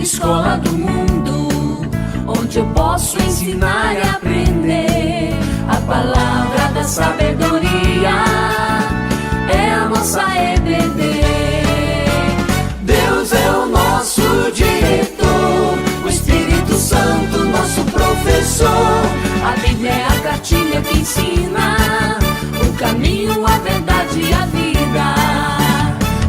escola do mundo, onde eu posso ensinar e aprender. A palavra da sabedoria é a nossa EBD. Deus é o nosso diretor, o Espírito Santo nosso professor. A Bíblia é a cartilha que ensina o caminho, a verdade e a vida.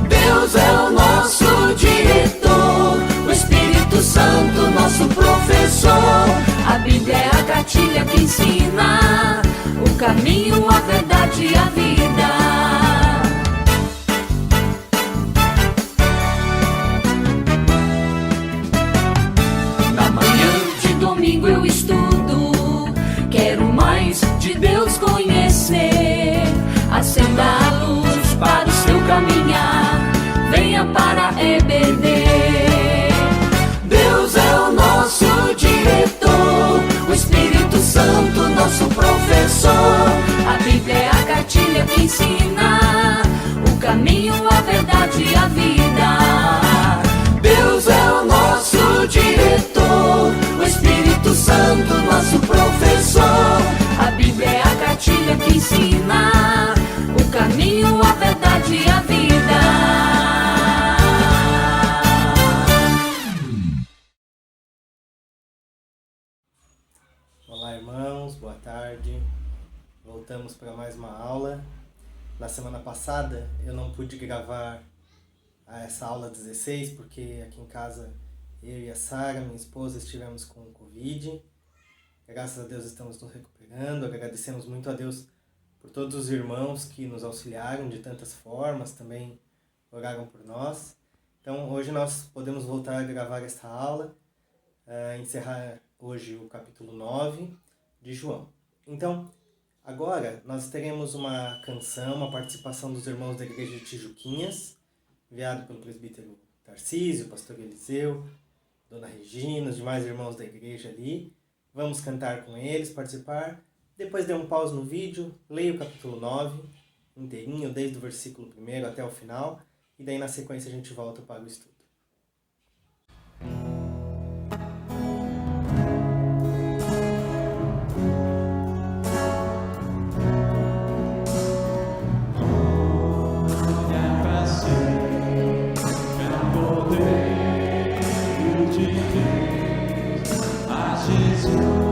Deus é o nosso diretor, o Espírito Santo nosso professor. A Bíblia é a cartilha que ensina o caminho, a verdade e a vida. Na manhã de domingo eu estudo, quero mais de Deus conhecer. Acenda a luz para o seu caminhar, venha para a EBD. Deus é o nosso diretor, o Espírito Santo nosso professor. A Bíblia é a cartilha que ensina o caminho, a verdade e a vida. Deus é o nosso diretor, o Espírito Santo nosso professor. A Bíblia é a cartilha que ensina o caminho, a verdade e a vida. Olá, irmãos, boa tarde. Voltamos para mais uma aula. Na semana passada eu não pude gravar essa aula 16 porque aqui em casa eu e a Sara, minha esposa, estivemos com Covid. Graças a Deus estamos nos recuperando. Agradecemos muito a Deus por todos os irmãos que nos auxiliaram de tantas formas, também oraram por nós. Então hoje nós podemos voltar a gravar esta aula, encerrar hoje o capítulo 9 de João. Então, agora nós teremos uma canção, uma participação dos irmãos da Igreja de Tijuquinhas, enviado pelo presbítero Tarcísio, pastor Eliseu, dona Regina, os demais irmãos da igreja ali. Vamos cantar com eles, participar. Depois dê um pause no vídeo, leia o capítulo 9 inteirinho, desde o versículo 1 até o final, e daí na sequência a gente volta para o estudo. Jesus.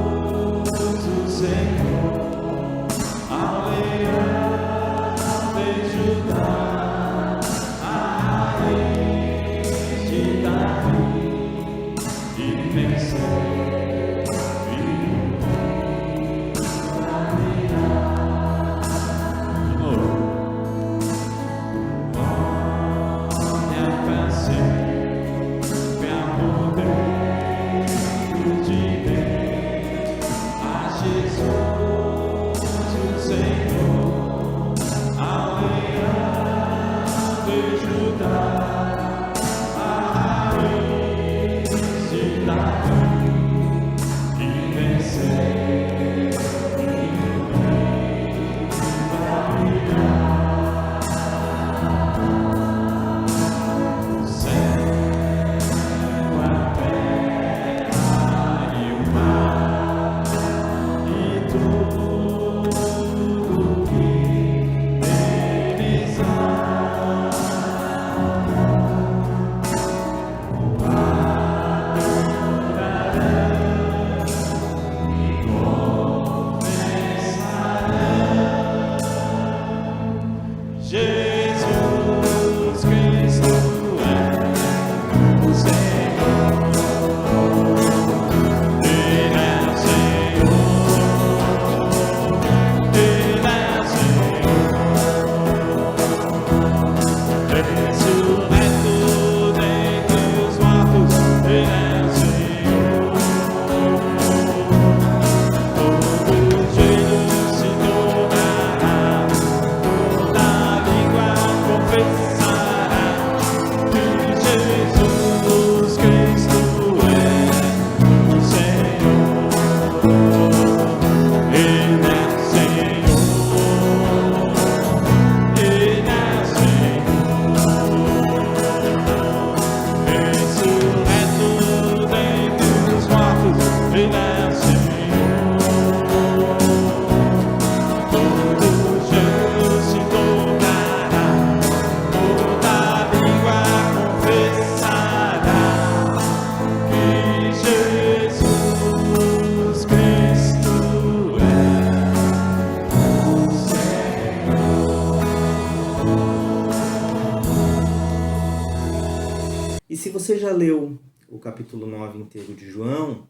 você já leu o capítulo 9 inteiro de João,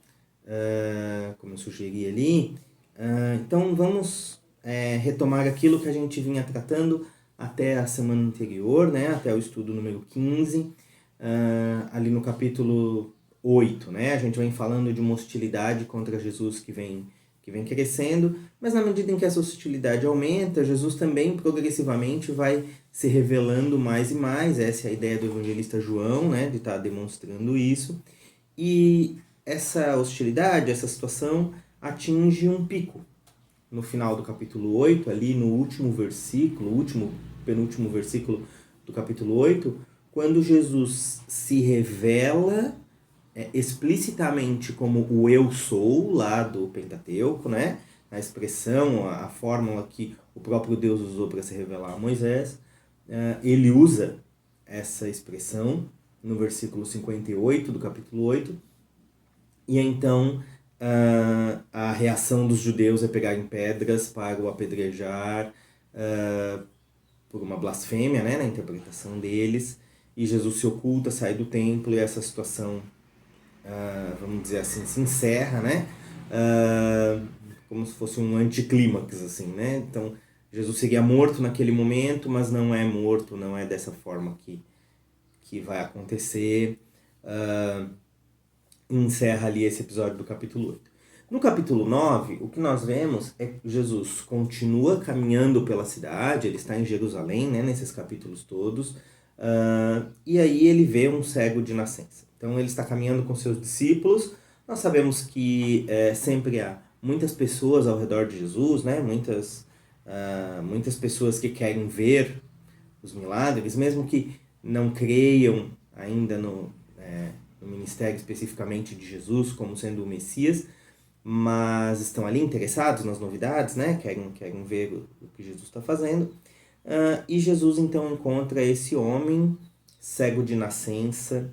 como eu sugeri ali, então vamos retomar aquilo que a gente vinha tratando até a semana anterior, né, até o estudo número 15, ali no capítulo 8, né, a gente vem falando de uma hostilidade contra Jesus que vem crescendo, mas na medida em que essa hostilidade aumenta, Jesus também progressivamente vai se revelando mais e mais. Essa é a ideia do evangelista João, né, de estar demonstrando isso. E essa hostilidade, essa situação, atinge um pico no final do capítulo 8, ali no último versículo, penúltimo versículo do capítulo 8, quando Jesus se revela explicitamente como o eu sou, lá do Pentateuco, né? A expressão, a fórmula que o próprio Deus usou para se revelar a Moisés. Ele usa essa expressão no versículo 58 do capítulo 8, e então a reação dos judeus é pegar em pedras para o apedrejar por uma blasfêmia, né, na interpretação deles, e Jesus se oculta, sai do templo, e essa situação, vamos dizer assim, se encerra, né, como se fosse um anticlímax, assim, né. Então Jesus seria morto naquele momento, mas não é morto, não é dessa forma que vai acontecer. Encerra ali esse episódio do capítulo 8. No capítulo 9, o que nós vemos é que Jesus continua caminhando pela cidade, ele está em Jerusalém, né, nesses capítulos todos, e aí ele vê um cego de nascença. Então ele está caminhando com seus discípulos. Nós sabemos que sempre há muitas pessoas ao redor de Jesus, né, muitas pessoas que querem ver os milagres, mesmo que não creiam ainda no ministério especificamente de Jesus como sendo o Messias, mas estão ali interessados nas novidades, né? Querem ver o que Jesus está fazendo. E Jesus então encontra esse homem cego de nascença.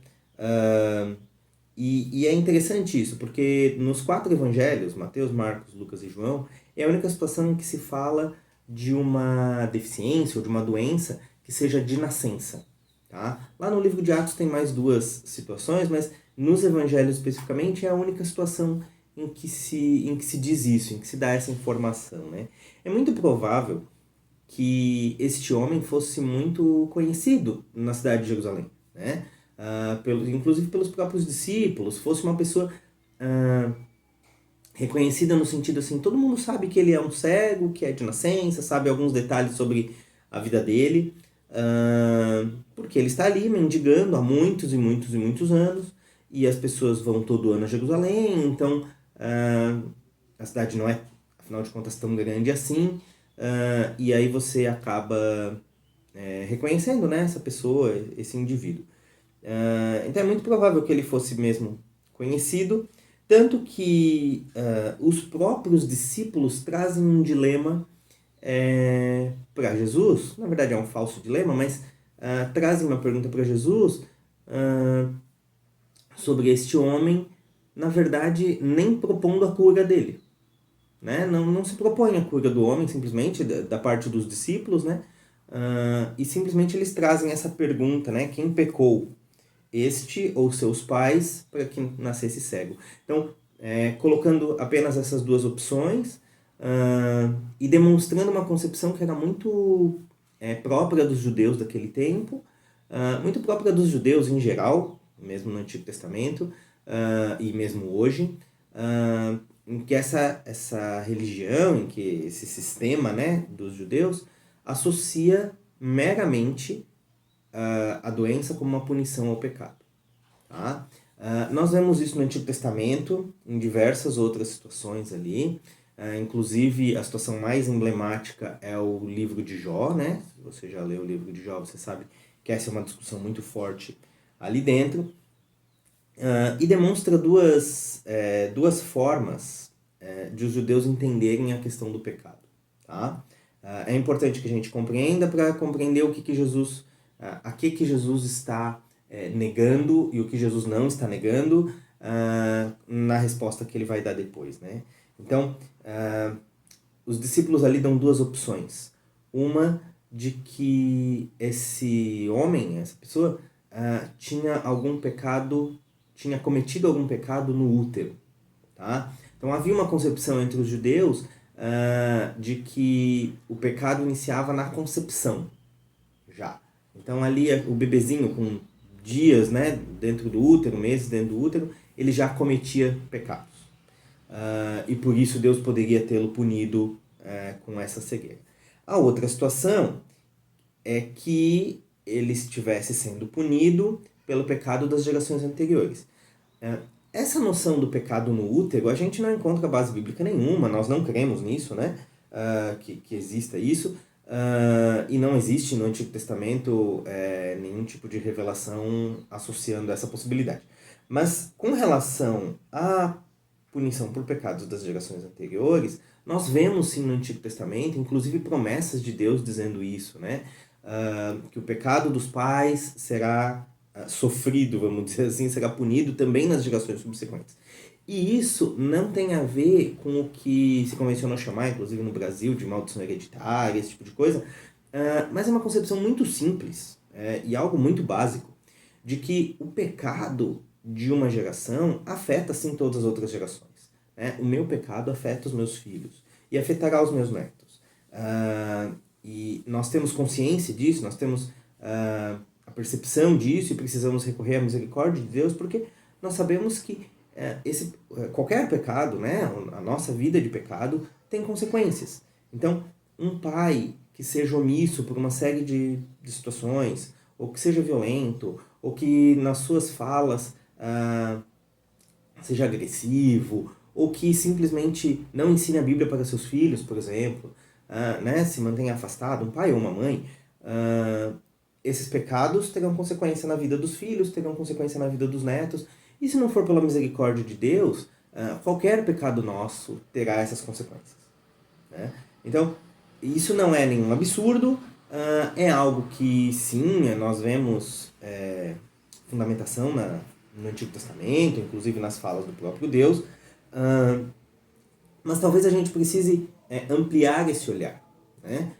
E é interessante isso, porque nos 4 evangelhos, Mateus, Marcos, Lucas e João, é a única situação em que se fala de uma deficiência ou de uma doença que seja de nascença. Tá? Lá no livro de Atos tem mais 2 situações, mas nos evangelhos especificamente é a única situação em que se diz isso, em que se dá essa informação. Né? É muito provável que este homem fosse muito conhecido na cidade de Jerusalém, né? Inclusive pelos próprios discípulos, fosse uma pessoa reconhecida no sentido assim, todo mundo sabe que ele é um cego, que é de nascença, sabe alguns detalhes sobre a vida dele, porque ele está ali mendigando há muitos e muitos e muitos anos, e as pessoas vão todo ano a Jerusalém, então a cidade não é, afinal de contas, tão grande assim, e aí você acaba reconhecendo, né, essa pessoa, esse indivíduo. Então é muito provável que ele fosse mesmo conhecido, tanto que os próprios discípulos trazem um dilema para Jesus. Na verdade é um falso dilema, mas trazem uma pergunta para Jesus sobre este homem, na verdade nem propondo a cura dele, né? Não se propõe a cura do homem simplesmente da parte dos discípulos, né? E simplesmente eles trazem essa pergunta, né? Quem pecou, este ou seus pais, para que nascesse cego? Então, colocando apenas essas 2 opções e demonstrando uma concepção que era muito própria dos judeus daquele tempo, muito própria dos judeus em geral, mesmo no Antigo Testamento e mesmo hoje, em que essa religião, em que esse sistema, né, dos judeus associa meramente a doença como uma punição ao pecado. Tá? Nós vemos isso no Antigo Testamento, em diversas outras situações ali, inclusive a situação mais emblemática é o livro de Jó, né? Se você já leu o livro de Jó, você sabe que essa é uma discussão muito forte ali dentro, e demonstra duas formas de os judeus entenderem a questão do pecado. Tá? É importante que a gente compreenda para compreender o que Jesus, a que Jesus está negando e o que Jesus não está negando na resposta que ele vai dar depois. Né? Então, os discípulos ali dão 2 opções. Uma de que esse homem, essa pessoa, tinha cometido algum pecado no útero. Tá? Então havia uma concepção entre os judeus de que o pecado iniciava na concepção já. Então ali o bebezinho com dias, né, dentro do útero, meses dentro do útero, ele já cometia pecados. E por isso Deus poderia tê-lo punido com essa cegueira. A outra situação é que ele estivesse sendo punido pelo pecado das gerações anteriores. Essa noção do pecado no útero, a gente não encontra base bíblica nenhuma, nós não cremos nisso, né? Que exista isso, e não existe no Antigo Testamento nenhum tipo de revelação associando essa possibilidade. Mas com relação à punição por pecados das gerações anteriores, nós vemos sim no Antigo Testamento, inclusive promessas de Deus dizendo isso, né? Que o pecado dos pais será sofrido, vamos dizer assim, será punido também nas gerações subsequentes. E isso não tem a ver com o que se convencionou chamar, inclusive no Brasil, de maldição hereditária, esse tipo de coisa, mas é uma concepção muito simples e algo muito básico, de que o pecado de uma geração afeta sim todas as outras gerações. O meu pecado afeta os meus filhos e afetará os meus netos. E nós temos consciência disso, nós temos a percepção disso e precisamos recorrer à misericórdia de Deus, porque nós sabemos que qualquer pecado, né, a nossa vida de pecado, tem consequências. Então, um pai que seja omisso por uma série de situações, ou que seja violento, ou que nas suas falas seja agressivo, ou que simplesmente não ensine a Bíblia para seus filhos, por exemplo, né, se mantenha afastado, um pai ou uma mãe, esses pecados terão consequência na vida dos filhos, terão consequência na vida dos netos, e se não for pela misericórdia de Deus, qualquer pecado nosso terá essas consequências. Né? Então, isso não é nenhum absurdo, é algo que sim, nós vemos fundamentação no Antigo Testamento, inclusive nas falas do próprio Deus, mas talvez a gente precise ampliar esse olhar, né?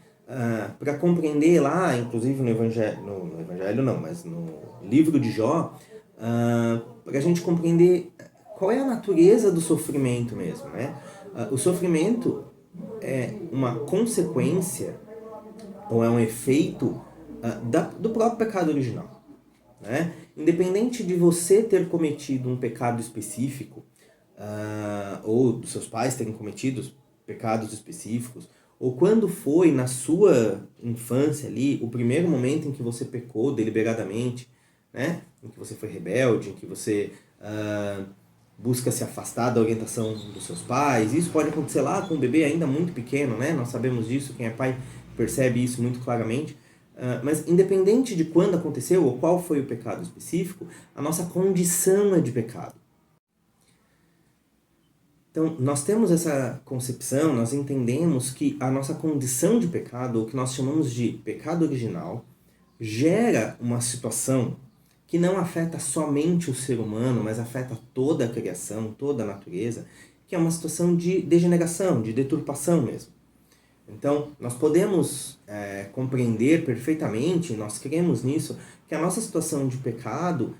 Para compreender lá, inclusive no Evangelho não, mas no livro de Jó, para a gente compreender qual é a natureza do sofrimento mesmo, né? O sofrimento é uma consequência ou é um efeito do próprio pecado original, né? Independente de você ter cometido um pecado específico, ou dos seus pais terem cometido pecados específicos, ou quando foi na sua infância ali, o primeiro momento em que você pecou deliberadamente, né? Em que você foi rebelde, em que você busca se afastar da orientação dos seus pais. Isso pode acontecer lá com um bebê ainda muito pequeno, né? Nós sabemos disso, quem é pai percebe isso muito claramente. Mas independente de quando aconteceu ou qual foi o pecado específico, a nossa condição é de pecado. Então, nós temos essa concepção, nós entendemos que a nossa condição de pecado, ou que nós chamamos de pecado original, gera uma situação que não afeta somente o ser humano, mas afeta toda a criação, toda a natureza, que é uma situação de degeneração, de deturpação mesmo. Então, nós podemos compreender perfeitamente, nós cremos nisso, que a nossa situação de pecado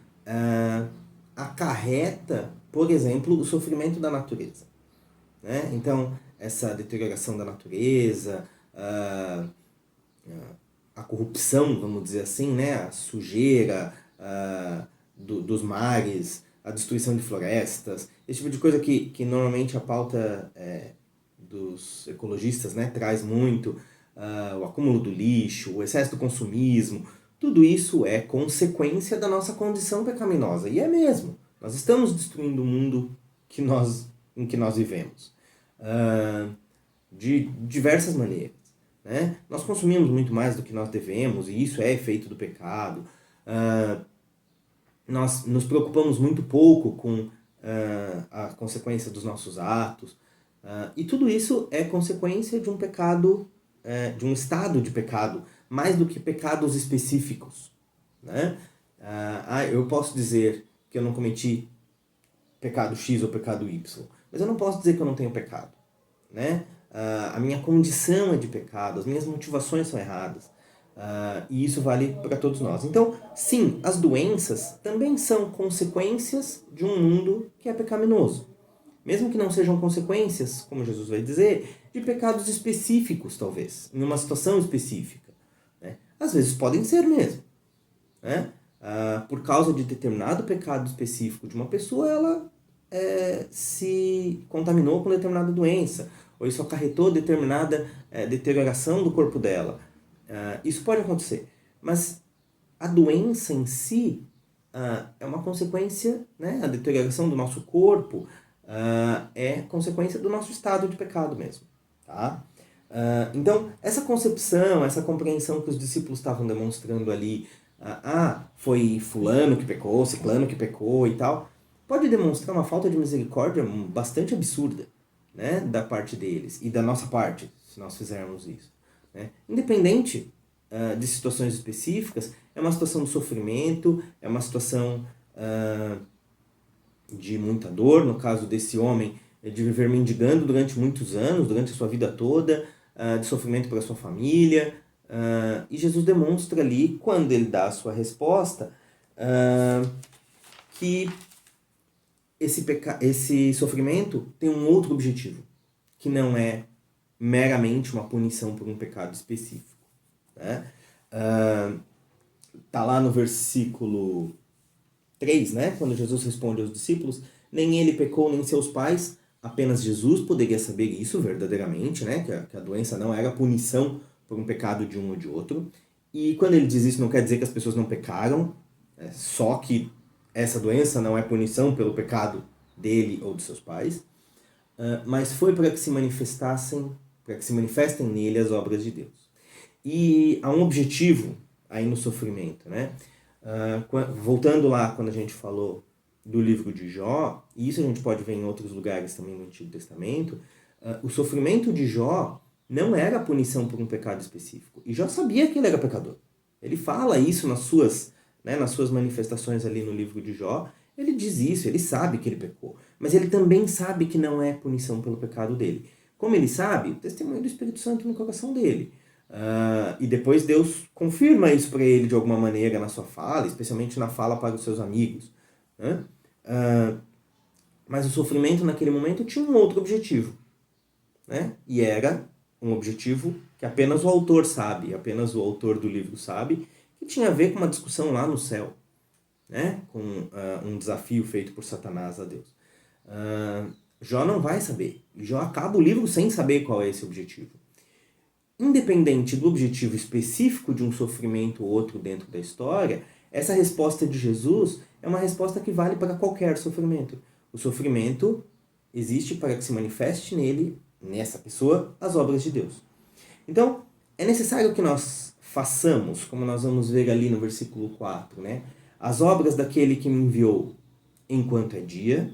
acarreta, por exemplo, o sofrimento da natureza. Né? Então, essa deterioração da natureza, a corrupção, vamos dizer assim, né? A sujeira dos mares, a destruição de florestas, esse tipo de coisa que normalmente a pauta dos ecologistas, né, traz muito, o acúmulo do lixo, o excesso do consumismo, tudo isso é consequência da nossa condição pecaminosa. E é mesmo. Nós estamos destruindo o mundo em que nós vivemos. De diversas maneiras. Né? Nós consumimos muito mais do que nós devemos, e isso é efeito do pecado. Nós nos preocupamos muito pouco com a consequência dos nossos atos. E tudo isso é consequência de um pecado, de um estado de pecado, mais do que pecados específicos. Né? Eu posso dizer que eu não cometi pecado X ou pecado Y, mas eu não posso dizer que eu não tenho pecado. Né? A minha condição é de pecado, as minhas motivações são erradas. E isso vale para todos nós. Então, sim, as doenças também são consequências de um mundo que é pecaminoso. Mesmo que não sejam consequências, como Jesus vai dizer, de pecados específicos, talvez, em uma situação específica, né? Às vezes podem ser mesmo, né? Por causa de determinado pecado específico de uma pessoa, ela se contaminou com determinada doença, ou isso acarretou determinada deterioração do corpo dela. Isso pode acontecer, mas a doença em si é uma consequência, né? A deterioração do nosso corpo é consequência do nosso estado de pecado mesmo, tá? Então, essa concepção, essa compreensão que os discípulos estavam demonstrando ali, foi fulano que pecou, ciclano que pecou e tal, pode demonstrar uma falta de misericórdia bastante absurda, né, da parte deles e da nossa parte, se nós fizermos isso, né? Independente de situações específicas, é uma situação de sofrimento, é uma situação de muita dor, no caso desse homem, de viver mendigando durante muitos anos, durante a sua vida toda, de sofrimento para a sua família, e Jesus demonstra ali, quando ele dá a sua resposta, que esse sofrimento tem um outro objetivo, que não é meramente uma punição por um pecado específico, né? Tá lá no versículo 3, né? Quando Jesus responde aos discípulos, nem ele pecou, nem seus pais, apenas Jesus poderia saber isso verdadeiramente, né? Que a doença não era punição por um pecado de um ou de outro. E quando ele diz isso, não quer dizer que as pessoas não pecaram, só que essa doença não é punição pelo pecado dele ou de seus pais, mas foi para que se manifestem nele as obras de Deus. E há um objetivo aí no sofrimento, né? Voltando lá, quando a gente falou do livro de Jó, e isso a gente pode ver em outros lugares também no Antigo Testamento, o sofrimento de Jó não era punição por um pecado específico. E Jó sabia que ele era pecador. Ele fala isso nas suas manifestações ali no livro de Jó. Ele diz isso, ele sabe que ele pecou. Mas ele também sabe que não é punição pelo pecado dele. Como ele sabe, o testemunho do Espírito Santo no coração dele. E depois Deus confirma isso para ele de alguma maneira na sua fala, especialmente na fala para os seus amigos, né? Mas o sofrimento naquele momento tinha um outro objetivo, né? E era um objetivo que apenas o autor sabe, apenas o autor do livro sabe, que tinha a ver com uma discussão lá no céu, né? Com um desafio feito por Satanás a Deus. Jó não vai saber. Jó acaba o livro sem saber qual é esse objetivo. Independente do objetivo específico de um sofrimento ou outro dentro da história, essa resposta de Jesus é uma resposta que vale para qualquer sofrimento. O sofrimento existe para que se manifeste nele, nessa pessoa, as obras de Deus. Então, é necessário que nós façamos, como nós vamos ver ali no versículo 4, né? As obras daquele que me enviou enquanto é dia,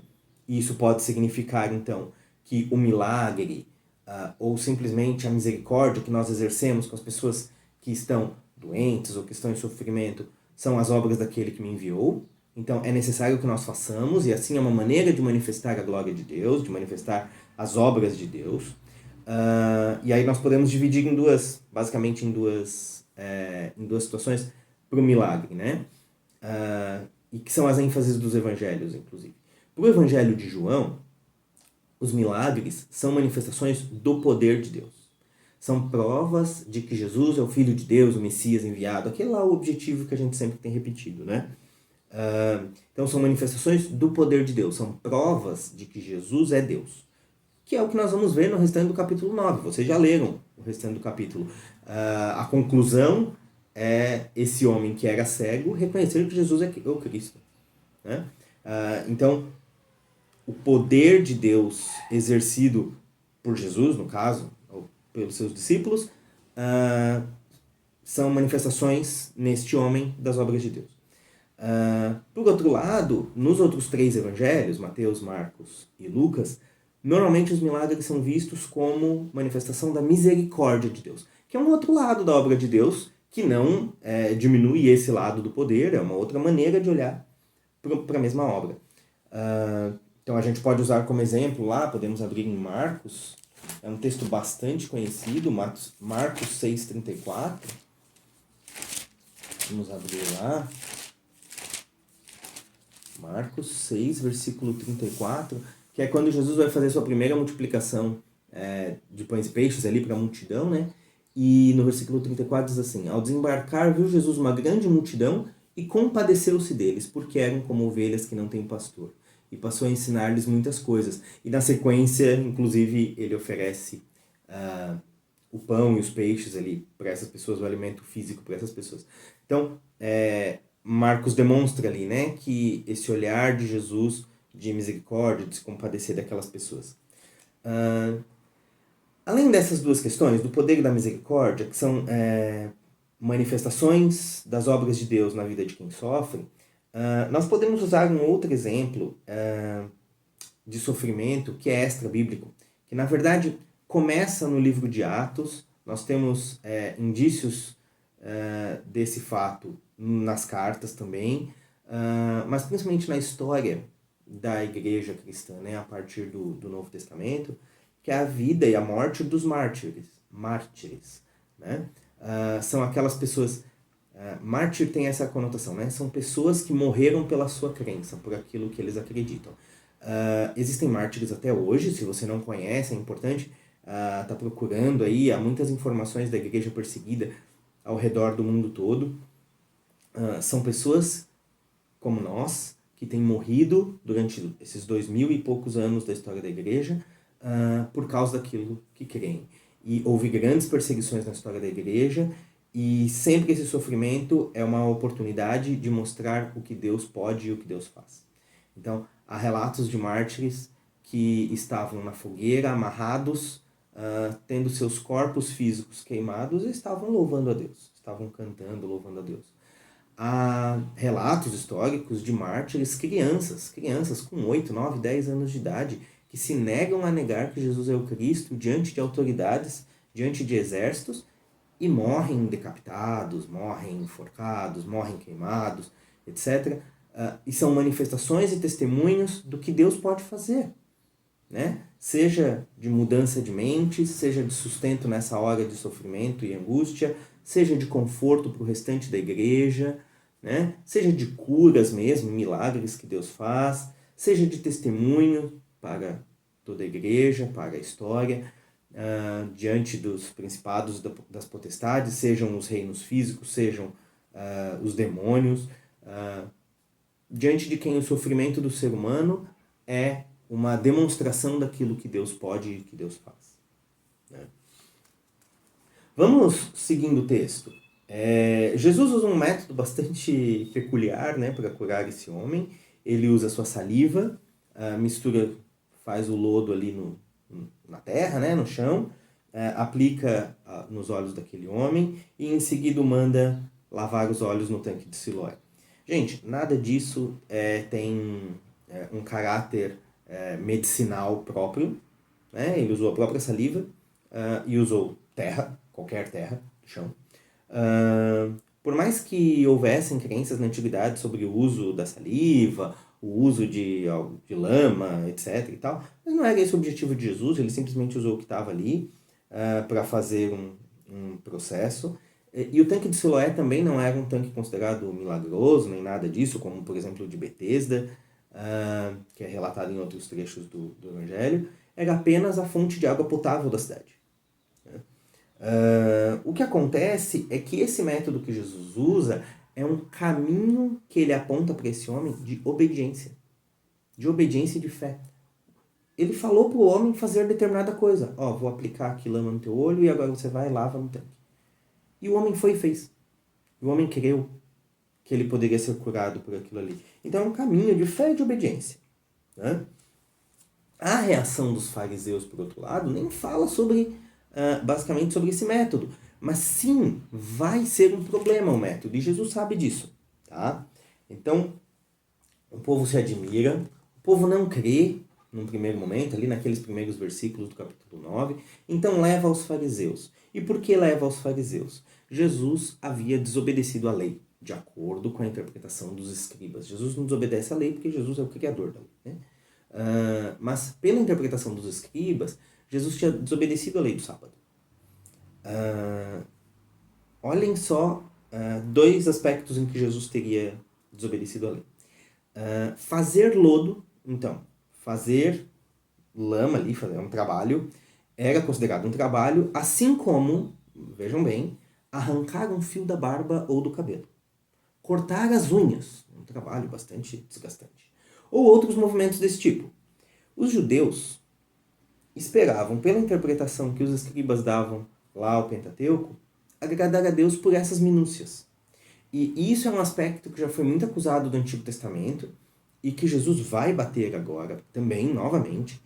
e isso pode significar, então, que o milagre, ou simplesmente a misericórdia que nós exercemos com as pessoas que estão doentes ou que estão em sofrimento, são as obras daquele que me enviou. Então, é necessário que nós façamos, e assim é uma maneira de manifestar a glória de Deus, de manifestar as obras de Deus. E aí nós podemos dividir basicamente em duas situações para o milagre, né? E que são as ênfases dos evangelhos, inclusive. Para o evangelho de João, os milagres são manifestações do poder de Deus. São provas de que Jesus é o Filho de Deus, o Messias enviado. Aquele lá é o objetivo que a gente sempre tem repetido, né? Então são manifestações do poder de Deus. São provas de que Jesus é Deus. Que é o que nós vamos ver no restante do capítulo 9. Vocês já leram o restante do capítulo. A conclusão é esse homem que era cego reconhecer que Jesus é o Cristo, né? Então, o poder de Deus exercido por Jesus, no caso, ou pelos seus discípulos, são manifestações neste homem das obras de Deus. Por outro lado, nos outros 3 evangelhos, Mateus, Marcos e Lucas, normalmente os milagres são vistos como manifestação da misericórdia de Deus, que é um outro lado da obra de Deus, que não diminui esse lado do poder, é uma outra maneira de olhar para a mesma obra. Então a gente pode usar como exemplo lá, podemos abrir em Marcos, é um texto bastante conhecido, Marcos 6,34, Vamos abrir lá. Marcos 6, versículo 34, que é quando Jesus vai fazer sua primeira multiplicação de pães e peixes ali para a multidão, né? E no versículo 34 diz assim: ao desembarcar, viu Jesus uma grande multidão e compadeceu-se deles, porque eram como ovelhas que não têm pastor. E passou a ensinar-lhes muitas coisas. E na sequência, inclusive, ele oferece o pão e os peixes ali para essas pessoas, o alimento físico para essas pessoas. Então, Marcos demonstra ali, né, que esse olhar de Jesus de misericórdia, de se compadecer daquelas pessoas. Além dessas duas questões, do poder e da misericórdia, que são manifestações das obras de Deus na vida de quem sofre, nós podemos usar um outro exemplo de sofrimento que é extra-bíblico, que na verdade começa no livro de Atos. Nós temos indícios desse fato nas cartas também, mas principalmente na história da igreja cristã, né, a partir do Novo Testamento, que é a vida e a morte dos mártires, né? São aquelas pessoas, mártir tem essa conotação, né? São pessoas que morreram pela sua crença, por aquilo que eles acreditam. Existem mártires até hoje, se você não conhece, é importante tá procurando aí, há muitas informações da igreja perseguida ao redor do mundo todo. São pessoas como nós, que têm morrido durante esses 2000 e poucos anos da história da igreja, por causa daquilo que creem. E houve grandes perseguições na história da igreja, e sempre esse sofrimento é uma oportunidade de mostrar o que Deus pode e o que Deus faz. Então, há relatos de mártires que estavam na fogueira, amarrados, tendo seus corpos físicos queimados, e estavam louvando a Deus, estavam cantando, louvando a Deus. Há relatos históricos de mártires, crianças com 8, 9, 10 anos de idade, que se negam a negar que Jesus é o Cristo diante de autoridades, diante de exércitos, e morrem decapitados, morrem enforcados, morrem queimados, etc. E são manifestações e testemunhos do que Deus pode fazer, né? Seja de mudança de mente, seja de sustento nessa hora de sofrimento e angústia, seja de conforto para o restante da igreja, né? Seja de curas mesmo, milagres que Deus faz, seja de testemunho para toda a igreja, para a história, diante dos principados, das potestades, sejam os reinos físicos, sejam os demônios, diante de quem o sofrimento do ser humano é uma demonstração daquilo que Deus pode e que Deus faz, né? Vamos seguindo o texto. Jesus usa um método bastante peculiar, né, para curar esse homem. Ele usa a sua saliva, mistura, faz o lodo ali na terra, né, no chão, aplica nos olhos daquele homem e em seguida manda lavar os olhos no tanque de Siloé. Gente, nada disso tem um caráter medicinal próprio, né? Ele usou a própria saliva e usou terra, qualquer terra, chão. Por mais que houvessem crenças na antiguidade sobre o uso da saliva, o uso de lama, etc. e tal, mas não era esse o objetivo de Jesus. Ele simplesmente usou o que estava ali para fazer um processo. E o tanque de Siloé também não era um tanque considerado milagroso, nem nada disso, como por exemplo o de Betesda, que é relatado em outros trechos do Evangelho. Era apenas a fonte de água potável da cidade. O que acontece é que esse método que Jesus usa é um caminho que ele aponta para esse homem de obediência e de fé. Ele falou para o homem fazer determinada coisa. Vou aplicar aqui lama no teu olho e agora você vai e lava no tanque. E o homem foi e fez. O homem creu que ele poderia ser curado por aquilo ali. Então é um caminho de fé e de obediência, né? A reação dos fariseus, por outro lado, nem fala basicamente sobre esse método. Mas sim, vai ser um problema o método. E Jesus sabe disso, tá? Então, o povo se admira. O povo não crê num primeiro momento, ali naqueles primeiros versículos do capítulo 9. Então leva aos fariseus. E por que leva aos fariseus? Jesus havia desobedecido à lei, de acordo com a interpretação dos escribas. Jesus não desobedece à lei porque Jesus é o criador da lei, né? Mas pela interpretação dos escribas, Jesus tinha desobedecido à lei do sábado. Olhem só dois aspectos em que Jesus teria desobedecido a lei. Fazer lodo, então, fazer lama ali, fazer um trabalho, era considerado um trabalho, assim como, vejam bem, arrancar um fio da barba ou do cabelo. Cortar as unhas, um trabalho bastante desgastante. Ou outros movimentos desse tipo. Os judeus esperavam, pela interpretação que os escribas davam lá ao Pentateuco, agradar a Deus por essas minúcias. E isso é um aspecto que já foi muito acusado do Antigo Testamento e que Jesus vai bater agora também, novamente,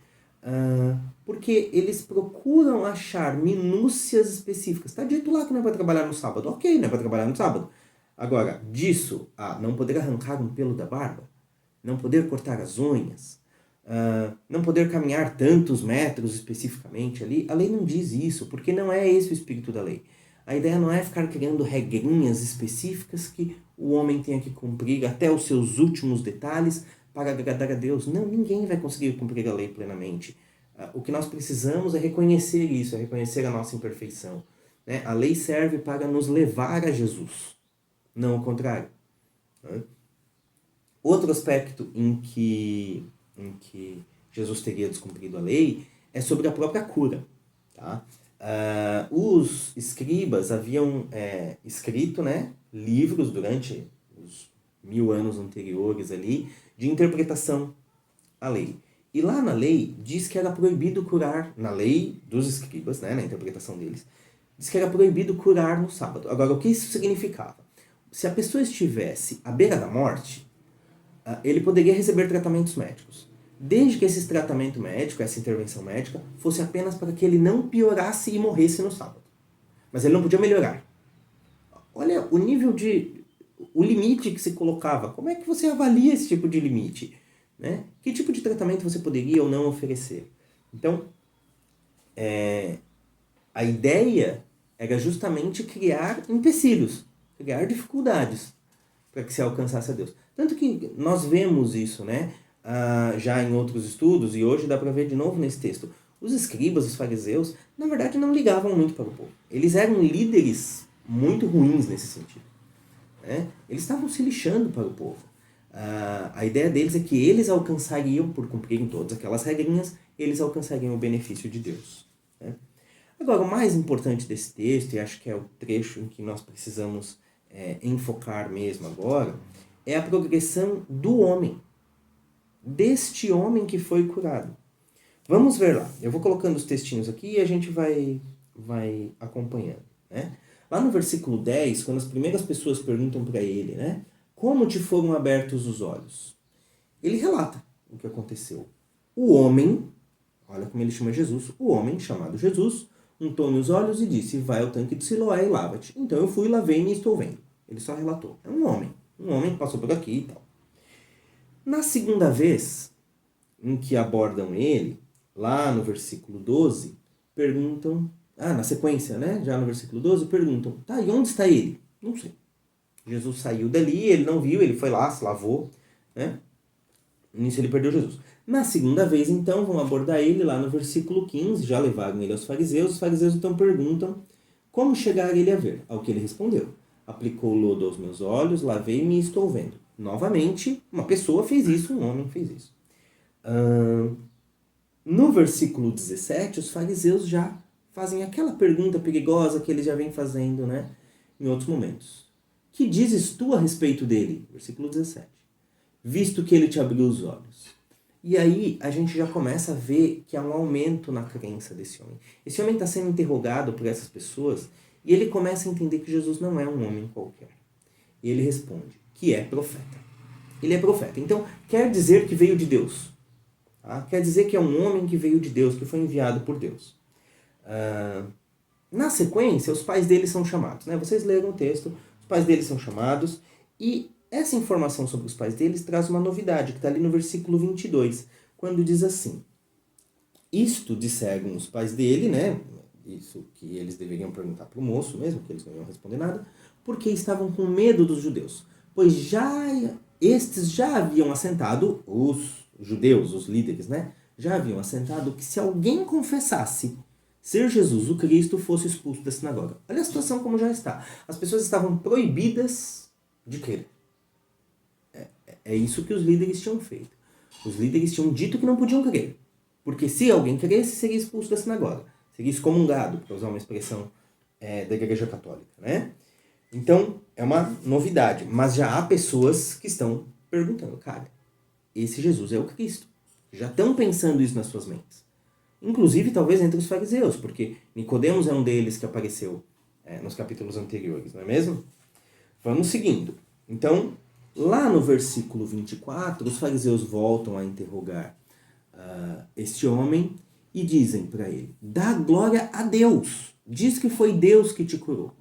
porque eles procuram achar minúcias específicas. Está dito lá que não é para trabalhar no sábado. Ok, não é para trabalhar no sábado. Agora, disso a não poder arrancar um pelo da barba, não poder cortar as unhas, não poder caminhar tantos metros especificamente ali, a lei não diz isso, porque não é esse o espírito da lei. A ideia não é ficar criando regrinhas específicas que o homem tenha que cumprir até os seus últimos detalhes para agradar a Deus. Não, ninguém vai conseguir cumprir a lei plenamente. O que nós precisamos é reconhecer isso, é reconhecer a nossa imperfeição. Né? A lei serve para nos levar a Jesus, não o contrário. Né? Outro aspecto em que Jesus teria descumprido a lei é sobre a própria cura. Tá? Os escribas haviam escrito, né, livros durante os 1000 anos anteriores ali, de interpretação à lei. E lá na lei diz que era proibido curar, na lei dos escribas, né, na interpretação deles, diz que era proibido curar no sábado. Agora, o que isso significava? Se a pessoa estivesse à beira da morte, ele poderia receber tratamentos médicos. Desde que esse tratamento médico, essa intervenção médica, fosse apenas para que ele não piorasse e morresse no sábado. Mas ele não podia melhorar. Olha o nível o limite que se colocava. Como é que você avalia esse tipo de limite? Né? Que tipo de tratamento você poderia ou não oferecer? Então, a ideia era justamente criar empecilhos, criar dificuldades para que se alcançasse a Deus. Tanto que nós vemos isso, né? Já em outros estudos, e hoje dá para ver de novo nesse texto. Os escribas, os fariseus, na verdade não ligavam muito para o povo. Eles eram líderes muito ruins nesse sentido. Né? Eles estavam se lixando para o povo. A ideia deles é que eles alcançariam, por cumprirem todas aquelas regrinhas, eles alcançariam o benefício de Deus. Né? Agora, o mais importante desse texto, e acho que é o trecho em que nós precisamos enfocar mesmo agora, é a progressão do homem. Deste homem que foi curado. Vamos ver lá. Eu vou colocando os textinhos aqui e a gente vai acompanhando. Né? Lá no versículo 10, quando as primeiras pessoas perguntam para ele, né, como te foram abertos os olhos? Ele relata o que aconteceu. O homem, olha como ele chama Jesus, o homem chamado Jesus, untou-me os olhos e disse, vai ao tanque de Siloé e lava-te. Então eu fui, lavei-me e estou vendo. Ele só relatou. É um homem que passou por aqui e tal. Na segunda vez em que abordam ele, lá no versículo 12, perguntam... na sequência, né? Já no versículo 12, perguntam, tá, e onde está ele? Não sei. Jesus saiu dali, ele não viu, ele foi lá, se lavou, né? Nisso ele perdeu Jesus. Na segunda vez, então, vão abordar ele lá no versículo 15, já levaram ele aos fariseus. Os fariseus, então, perguntam como chegar ele a ver. Ao que ele respondeu, aplicou lodo aos meus olhos, lavei-me e estou vendo. Novamente, uma pessoa fez isso, um homem fez isso. No versículo 17, os fariseus já fazem aquela pergunta perigosa que eles já vêm fazendo, né, em outros momentos. Que dizes tu a respeito dele? Versículo 17. Visto que ele te abriu os olhos. E aí a gente já começa a ver que há um aumento na crença desse homem. Esse homem está sendo interrogado por essas pessoas e ele começa a entender que Jesus não é um homem qualquer. E ele responde que é profeta. Ele é profeta. Então, quer dizer que veio de Deus. Tá? Quer dizer que é um homem que veio de Deus, que foi enviado por Deus. Na sequência, os pais dele são chamados. Né? Vocês leram o texto, os pais dele são chamados. E essa informação sobre os pais deles traz uma novidade, que está ali no versículo 22, quando diz assim. Isto disseram os pais dele, né? Isso que eles deveriam perguntar para o moço mesmo, que eles não iam responder nada, porque estavam com medo dos judeus. Pois estes já haviam assentado, os judeus, os líderes, né? Já haviam assentado que se alguém confessasse ser Jesus o Cristo, fosse expulso da sinagoga. Olha a situação como já está. As pessoas estavam proibidas de crer. É isso que os líderes tinham feito. Os líderes tinham dito que não podiam crer. Porque se alguém cresce, seria expulso da sinagoga. Seria excomungado, para usar uma expressão da Igreja Católica, né? Então, é uma novidade. Mas já há pessoas que estão perguntando, cara, esse Jesus é o Cristo. Já estão pensando isso nas suas mentes. Inclusive, talvez entre os fariseus, porque Nicodemos é um deles que apareceu nos capítulos anteriores, não é mesmo? Vamos seguindo. Então, lá no versículo 24, os fariseus voltam a interrogar este homem e dizem para ele, dá glória a Deus, diz que foi Deus que te curou.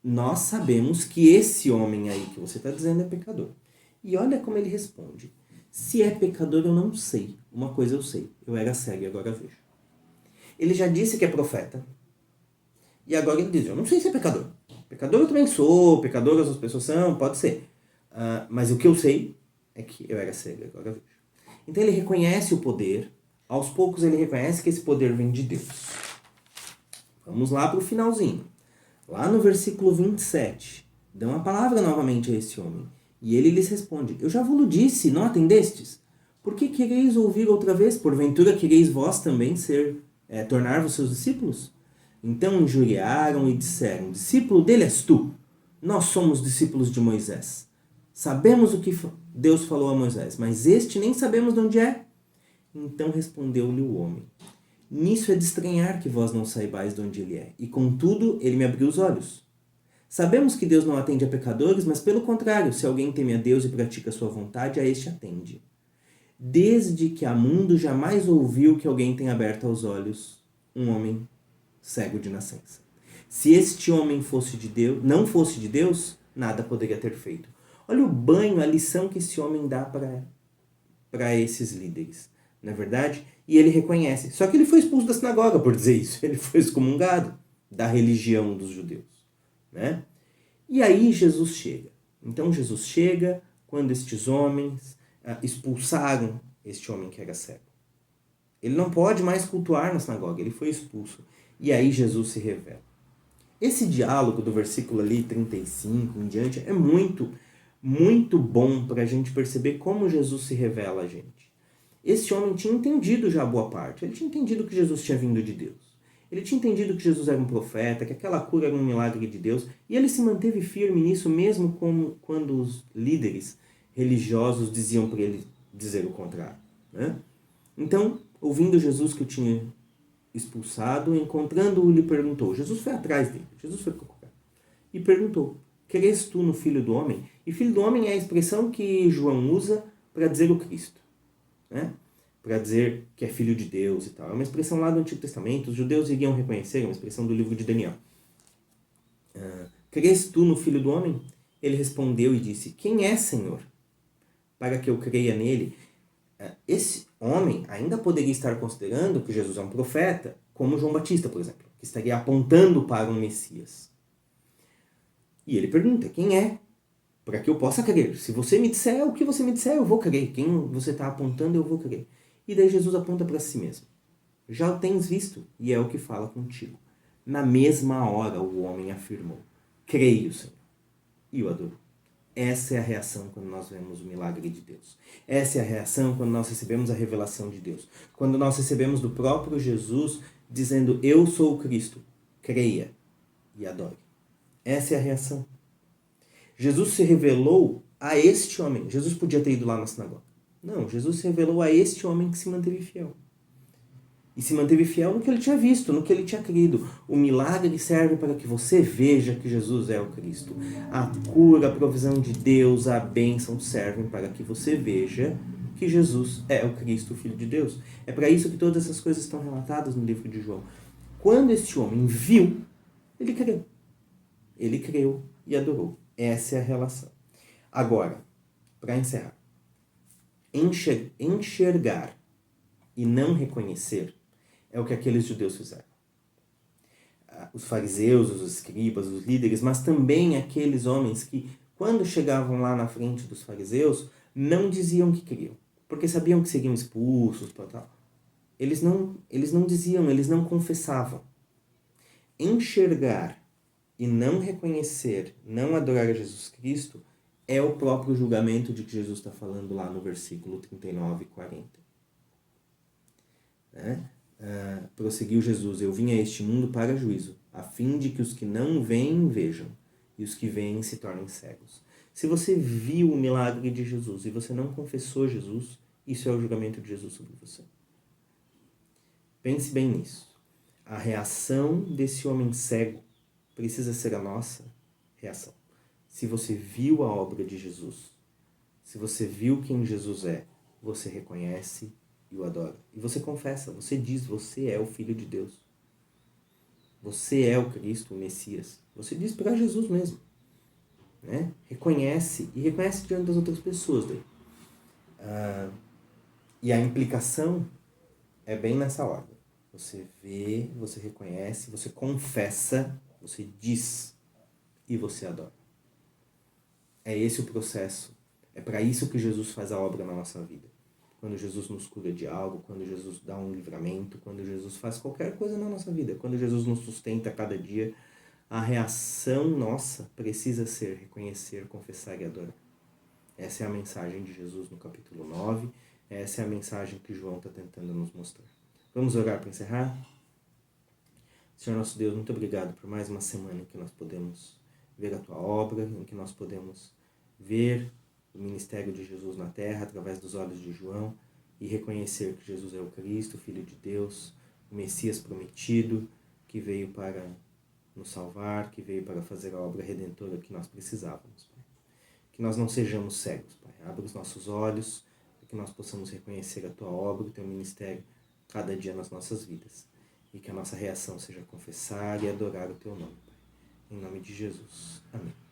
Nós sabemos que esse homem aí que você está dizendo é pecador. E olha como ele responde. Se é pecador, eu não sei. Uma coisa eu sei. Eu era cego e agora vejo. Ele já disse que é profeta. E agora ele diz, eu não sei se é pecador. Pecador eu também sou. Pecador as pessoas são. Pode ser. Mas o que eu sei é que eu era cego e agora vejo. Então ele reconhece o poder. Aos poucos ele reconhece que esse poder vem de Deus. Vamos lá para o finalzinho. Lá no versículo 27. Dão a palavra novamente a esse homem. E ele lhes responde, eu já vos disse, não atendestes? Por que quereis ouvir outra vez? Porventura quereis vós também tornar-vos seus discípulos? Então injuriaram e disseram, discípulo dele és tu. Nós somos discípulos de Moisés. Sabemos o que Deus falou a Moisés, mas este nem sabemos de onde é. Então respondeu-lhe o homem, nisso é de estranhar que vós não saibais de onde ele é. E contudo, ele me abriu os olhos. Sabemos que Deus não atende a pecadores, mas pelo contrário, se alguém teme a Deus e pratica a sua vontade, a este atende. Desde que há mundo jamais ouviu que alguém tenha aberto os olhos um homem cego de nascença. Se este homem fosse de Deus, não fosse de Deus, nada poderia ter feito. Olha o banho, a lição que esse homem dá para esses líderes, não é verdade? E ele reconhece. Só que ele foi expulso da sinagoga por dizer isso. Ele foi excomungado da religião dos judeus. Né? E aí Jesus chega. Então Jesus chega quando estes homens expulsaram este homem que era cego. Ele não pode mais cultuar na sinagoga, ele foi expulso. E aí Jesus se revela. Esse diálogo do versículo ali 35 em diante é muito, muito bom para a gente perceber como Jesus se revela a gente. Esse homem tinha entendido já boa parte. Ele tinha entendido que Jesus tinha vindo de Deus. Ele tinha entendido que Jesus era um profeta, que aquela cura era um milagre de Deus, e ele se manteve firme nisso mesmo quando os líderes religiosos diziam para ele dizer o contrário. Né? Então, ouvindo Jesus que o tinha expulsado, encontrando-o, lhe perguntou. Jesus foi atrás dele, Jesus foi procurar. E perguntou, crês tu no Filho do Homem? E Filho do Homem é a expressão que João usa para dizer o Cristo. Né? Para dizer que é filho de Deus e tal. É uma expressão lá do Antigo Testamento, os judeus iriam reconhecer, é uma expressão do livro de Daniel. Crês tu no Filho do Homem? Ele respondeu e disse, quem é, Senhor? Para que eu creia nele. Esse homem ainda poderia estar considerando que Jesus é um profeta, como João Batista, por exemplo, que estaria apontando para um Messias. E ele pergunta, quem é? Para que eu possa crer. Se você me disser o que você me disser, eu vou crer. Quem você está apontando, eu vou crer. E daí Jesus aponta para si mesmo. Já o tens visto, e é o que fala contigo. Na mesma hora o homem afirmou, creio, Senhor. E o adorou. Essa é a reação quando nós vemos o milagre de Deus. Essa é a reação quando nós recebemos a revelação de Deus. Quando nós recebemos do próprio Jesus dizendo, eu sou o Cristo. Creia e adore. Essa é a reação. Jesus se revelou a este homem. Jesus podia ter ido lá na sinagoga. Não, Jesus se revelou a este homem que se manteve fiel. E se manteve fiel no que ele tinha visto, no que ele tinha crido. O milagre serve para que você veja que Jesus é o Cristo. A cura, a provisão de Deus, a bênção servem para que você veja que Jesus é o Cristo, o Filho de Deus. É para isso que todas essas coisas estão relatadas no livro de João. Quando este homem viu, ele creu. Ele creu e adorou. Essa é a relação. Agora, para encerrar. Enxergar e não reconhecer é o que aqueles judeus fizeram. Os fariseus, os escribas, os líderes, mas também aqueles homens que, quando chegavam lá na frente dos fariseus, não diziam que criam, porque sabiam que seriam expulsos, tal. eles não diziam, eles não confessavam. Enxergar e não reconhecer, não adorar a Jesus Cristo, é o próprio julgamento de que Jesus está falando lá no versículo 39 e 40. Né? Prosseguiu Jesus: eu vim a este mundo para juízo, a fim de que os que não veem vejam, e os que veem se tornem cegos. Se você viu o milagre de Jesus e você não confessou Jesus, isso é o julgamento de Jesus sobre você. Pense bem nisso. A reação desse homem cego precisa ser a nossa reação. Se você viu a obra de Jesus, se você viu quem Jesus é, você reconhece e o adora. E você confessa, você diz: você é o Filho de Deus. Você é o Cristo, o Messias. Você diz para Jesus mesmo. Né? Reconhece, e reconhece diante das outras pessoas. Daí. E a implicação é bem nessa ordem. Você vê, você reconhece, você confessa, você diz e você adora. É esse o processo. É para isso que Jesus faz a obra na nossa vida. Quando Jesus nos cura de algo, quando Jesus dá um livramento, quando Jesus faz qualquer coisa na nossa vida, quando Jesus nos sustenta a cada dia, a reação nossa precisa ser reconhecer, confessar e adorar. Essa é a mensagem de Jesus no capítulo 9. Essa é a mensagem que João está tentando nos mostrar. Vamos orar para encerrar? Senhor nosso Deus, muito obrigado por mais uma semana em que nós podemos ver a Tua obra, em que nós podemos ver o ministério de Jesus na terra através dos olhos de João e reconhecer que Jesus é o Cristo, o Filho de Deus, o Messias prometido, que veio para nos salvar, que veio para fazer a obra redentora que nós precisávamos, Pai. Que nós não sejamos cegos, Pai. Abra os nossos olhos para que nós possamos reconhecer a Tua obra, o Teu ministério cada dia nas nossas vidas. E que a nossa reação seja confessar e adorar o Teu nome, Pai. Em nome de Jesus. Amém.